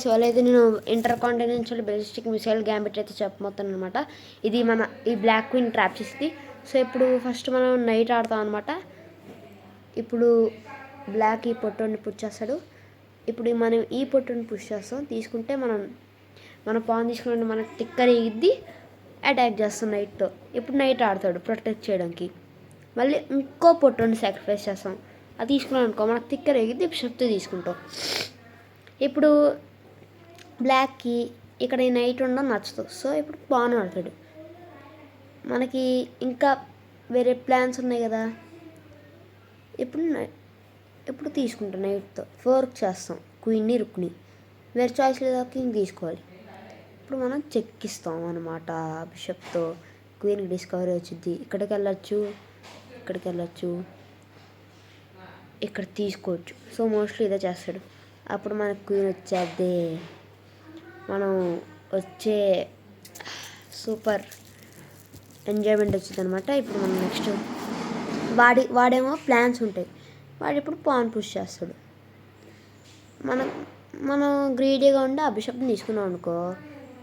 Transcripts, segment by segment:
So అలా అయితే నేను ఇంటర్ కాంటినెంటల్ బెలిస్టిక్ మిసైల్ గ్యాంబిట్ అయితే చెప్పబోతాను అనమాట. ఇది మన ఈ బ్లాక్ క్వీన్ ట్రాప్ చేసింది. సో ఇప్పుడు ఫస్ట్ మనం నైట్ ఆడతాం అనమాట. ఇప్పుడు బ్లాక్ ఈ పొట్టుని పుష్ చేస్తాడు. ఇప్పుడు మనం ఈ పొట్టుని పుష్ చేస్తాం. తీసుకుంటే మన పాన్ తీసుకుంటే మనకు టిక్కర్ ఎగిద్ది, అటాక్ చేస్తాం నైట్తో. ఇప్పుడు నైట్ ఆడతాడు ప్రొటెక్ట్ చేయడానికి. మళ్ళీ ఇంకో పొట్టుని సాక్రిఫైస్ చేస్తాం. అది తీసుకున్నాం అనుకో మనకు టిక్కర్ ఎగిద్ది, బిషప్తో తీసుకుంటాం. ఇప్పుడు బ్లాక్కి ఇక్కడ ఈ నైట్ ఉండడం నచ్చదు. సో ఇప్పుడు పాన్ ఆడతాడు. మనకి ఇంకా వేరే ప్లాన్స్ ఉన్నాయి కదా. ఇప్పుడు తీసుకుంటాం నైట్తో ఫోర్క్ చేస్తాం క్వీన్ని రుక్ని. వేరే చాయిస్ లేదా కింగ్ తీసుకోవాలి. ఇప్పుడు మనం చెక్ ఇస్తాం అనమాట బిషప్తో. క్వీన్కి డిస్కవరీ వచ్చింది. ఇక్కడికి వెళ్ళచ్చు, ఇక్కడ తీసుకోవచ్చు. సో మోస్ట్లీ ఇదే చేస్తాడు. అప్పుడు మనకు క్వీన్ వచ్చేద్ది. మనం వచ్చే సూపర్ ఎంజాయ్మెంట్ వచ్చింది అనమాట. ఇప్పుడు మనం నెక్స్ట్ వాడేమో ప్లాన్స్ ఉంటాయి. వాడు ఇప్పుడు పాన్ పుష్ చేస్తాడు. మనం గ్రీడీగా ఉండి ఆ బిషప్ని తీసుకున్నాం అనుకో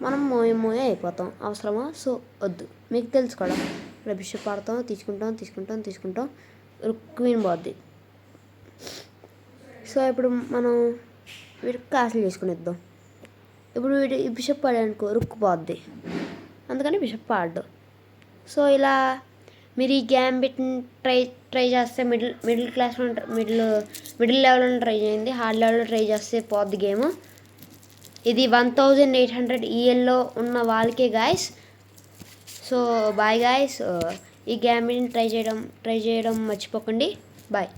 మనం మోయ అయిపోతాం. అవసరమా? సో వద్దు. మీకు తెలుసు కూడా ఇక్కడ బిషప్ ఆడతాం, తీసుకుంటాం క్వీన్ పోద్ది. సో ఇప్పుడు మనం వీడికి క్యాన్సిల్ చేసుకునేద్దాం. ఇప్పుడు వీడి బిషప్ ఆడానుకో రుక్కు పోద్ది. అందుకని బిషప్ ఆడ్డు. సో ఇలా మీరు ఈ గ్యాంబిట్ని ట్రై చేస్తే మిడిల్ క్లాస్లో మిడిల్ లెవెల్లో ట్రై చేయండి. హార్డ్ లెవెల్లో ట్రై చేస్తే పోద్ది గేమ్. ఇది 1800 ELలో ఉన్న వాళ్ళకే గాయస్. So bye guys. ఈ గ్యాంబిట్ని ట్రై చేయడం మర్చిపోకండి. బాయ్.